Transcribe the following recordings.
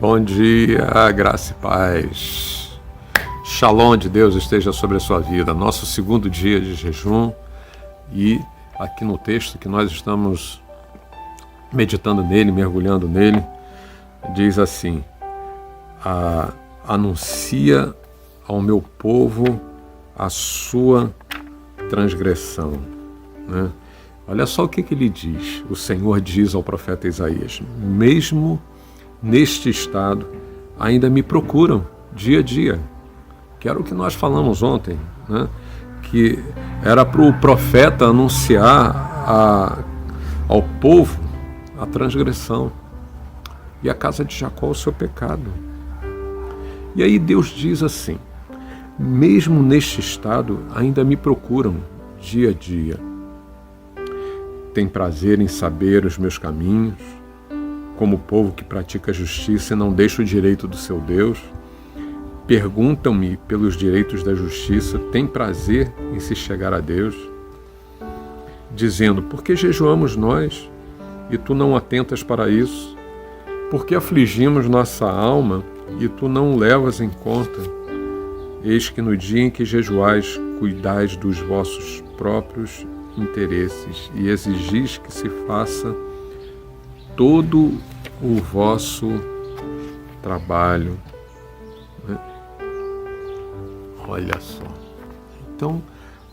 Bom dia, graça e paz. Shalom de Deus esteja sobre a sua vida. Nosso segundo dia de jejum, e aqui no texto que nós estamos meditando nele, mergulhando nele, diz assim: anuncia ao meu povo a sua transgressão, né? Olha só o que ele diz. O Senhor diz ao profeta Isaías: mesmo neste estado ainda me procuram dia a dia. Que era o que nós falamos ontem, né? Que era para o profeta anunciar ao povo a transgressão e a casa de Jacó o seu pecado. E aí Deus diz assim: mesmo neste estado ainda me procuram dia a dia. Tem prazer em saber os meus caminhos, como o povo que pratica a justiça e não deixa o direito do seu Deus. Perguntam-me pelos direitos da justiça, tem prazer em se chegar a Deus, dizendo: por que jejuamos nós e tu não atentas para isso? Por que afligimos nossa alma e tu não levas em conta? Eis que no dia em que jejuais, cuidais dos vossos próprios interesses e exigis que se faça todo o vosso trabalho. Olha só. Então,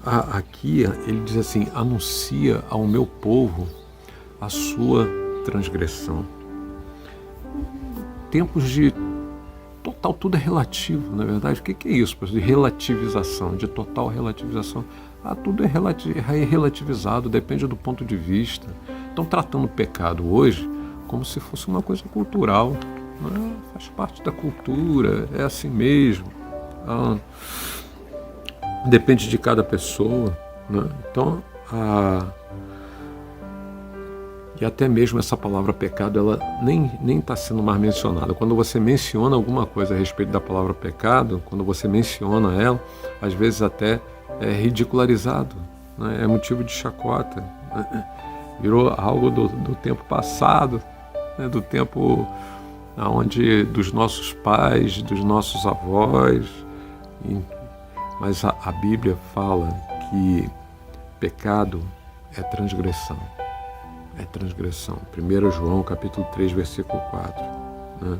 aqui ele diz assim: anuncia ao meu povo a sua transgressão. Tempos de total, tudo é relativo, na verdade. O que é isso? De relativização, de total relativização. Tudo é relativizado, depende do ponto de vista. Estão tratando o pecado hoje como se fosse uma coisa cultural, né? Faz parte da cultura, é assim mesmo. Depende de cada pessoa, né? Então, e até mesmo essa palavra pecado, ela nem está sendo mais mencionada. Quando você menciona alguma coisa a respeito da palavra pecado, quando você menciona ela, às vezes até é ridicularizado, né? É motivo de chacota, né? Virou algo do tempo passado, né? Do tempo onde dos nossos pais, dos nossos avós. Mas a Bíblia fala que pecado é transgressão. É transgressão. 1 João capítulo 3, versículo 4. Né?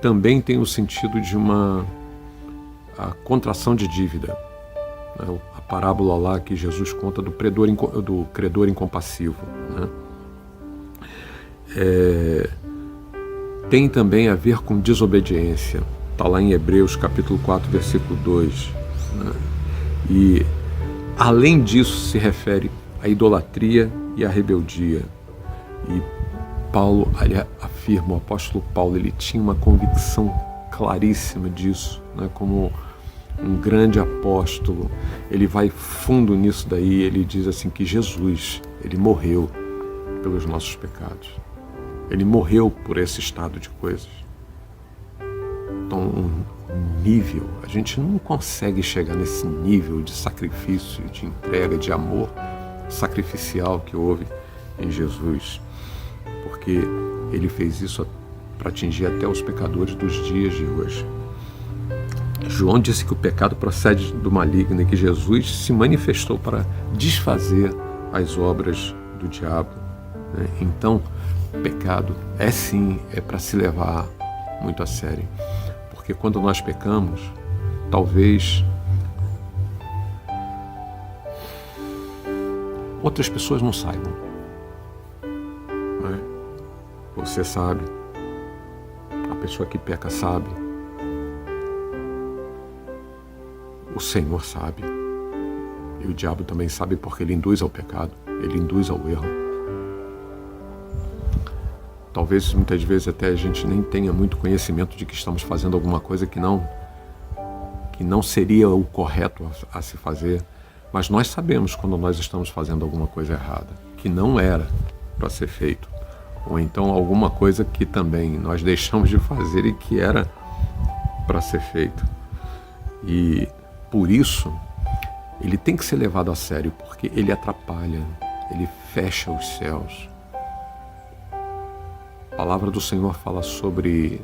Também tem o sentido de a contração de dívida. A parábola lá que Jesus conta do credor incompassivo, né? Tem também a ver com desobediência. Está lá em Hebreus capítulo 4, versículo 2. Né? E além disso se refere à idolatria e à rebeldia. E Paulo afirma, o apóstolo Paulo, ele tinha uma convicção claríssima disso, né? Como um grande apóstolo, ele vai fundo nisso daí. Ele diz assim que Jesus, ele morreu pelos nossos pecados. Ele morreu por esse estado de coisas. Então, um nível, a gente não consegue chegar nesse nível de sacrifício, de entrega, de amor sacrificial que houve em Jesus, porque ele fez isso para atingir até os pecadores dos dias de hoje. João disse que o pecado procede do maligno e que Jesus se manifestou para desfazer as obras do diabo, né? Então, pecado é para se levar muito a sério. Porque quando nós pecamos, talvez outras pessoas não saibam, né? Você sabe, a pessoa que peca sabe, o Senhor sabe, e o diabo também sabe, porque ele induz ao pecado, ele induz ao erro. Talvez muitas vezes até a gente nem tenha muito conhecimento de que estamos fazendo alguma coisa que não seria o correto a se fazer, mas nós sabemos quando nós estamos fazendo alguma coisa errada, que não era para ser feito, ou então alguma coisa que também nós deixamos de fazer e que era para ser feito. E por isso ele tem que ser levado a sério, porque ele atrapalha, ele fecha os céus. palavra do Senhor fala sobre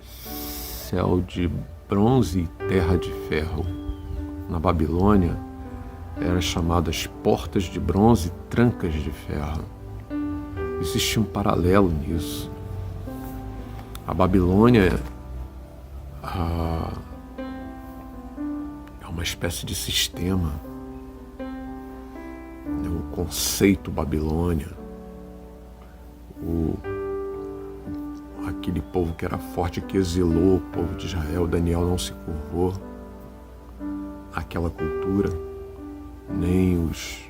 céu de bronze e terra de ferro. Na Babilônia, eram chamadas portas de bronze e trancas de ferro. Existe um paralelo nisso. A Babilônia é uma espécie de sistema. O conceito Babilônia, aquele povo que era forte, que exilou o povo de Israel. Daniel não se curvou àquela cultura, nem os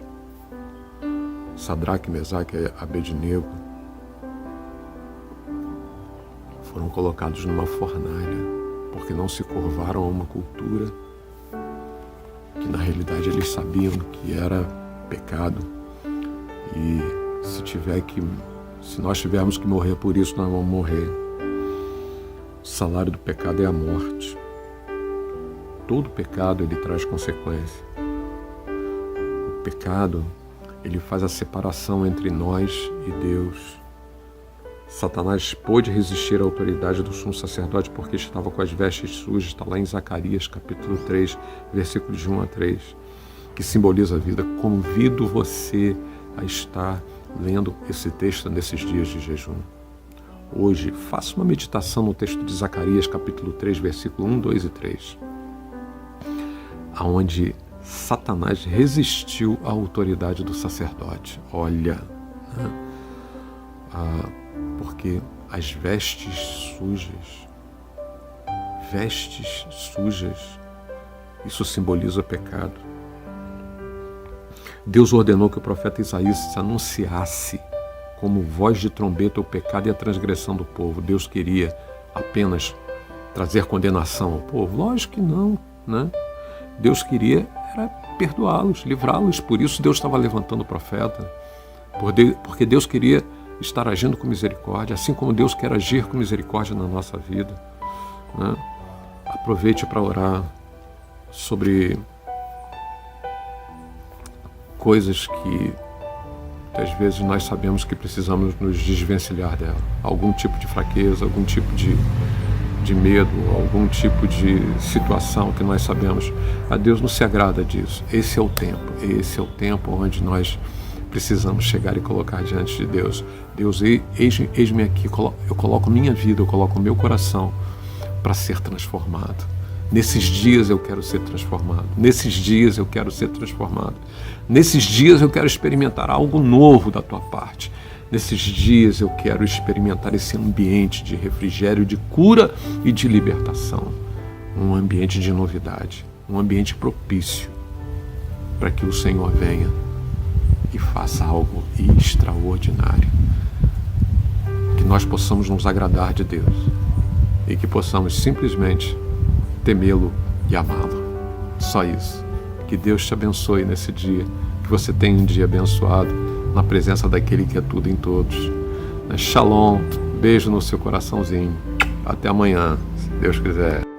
Sadraque, Mesaque e Abednego foram colocados numa fornalha, porque não se curvaram a uma cultura que na realidade eles sabiam que era pecado, e se nós tivermos que morrer por isso, nós vamos morrer. O salário do pecado é a morte. Todo pecado, ele traz consequência. O pecado, ele faz a separação entre nós e Deus. Satanás pôde resistir à autoridade do sumo sacerdote porque estava com as vestes sujas. Está lá em Zacarias, capítulo 3, versículos de 1 a 3, que simboliza a vida. Convido você a estar lendo esse texto nesses dias de jejum. Hoje, faça uma meditação no texto de Zacarias, capítulo 3, versículo 1, 2 e 3, aonde Satanás resistiu à autoridade do sacerdote. Olha, porque as vestes sujas, isso simboliza o pecado. Deus ordenou que o profeta Isaías anunciasse como voz de trombeta o pecado e a transgressão do povo. Deus queria apenas trazer condenação ao povo? Lógico que não, né? Deus queria era perdoá-los, livrá-los. Por isso Deus estava levantando o profeta, porque Deus queria estar agindo com misericórdia, assim como Deus quer agir com misericórdia na nossa vida, né? Aproveite para orar sobre coisas que às vezes nós sabemos que precisamos nos desvencilhar dela. Algum tipo de fraqueza, algum tipo de medo, algum tipo de situação que nós sabemos. A Deus não se agrada disso. Esse é o tempo onde nós precisamos chegar e colocar diante de Deus. Deus, eis-me aqui, eu coloco minha vida, eu coloco o meu coração para ser transformado. Nesses dias eu quero ser transformado. Nesses dias eu quero ser transformado. Nesses dias eu quero experimentar algo novo da tua parte. Nesses dias eu quero experimentar esse ambiente de refrigério, de cura e de libertação. Um ambiente de novidade, um ambiente propício para que o Senhor venha e faça algo extraordinário. Que nós possamos nos agradar de Deus e que possamos simplesmente temê-lo e amá-lo. Só isso. Que Deus te abençoe nesse dia, que você tenha um dia abençoado na presença daquele que é tudo em todos. Shalom, beijo no seu coraçãozinho. Até amanhã, se Deus quiser.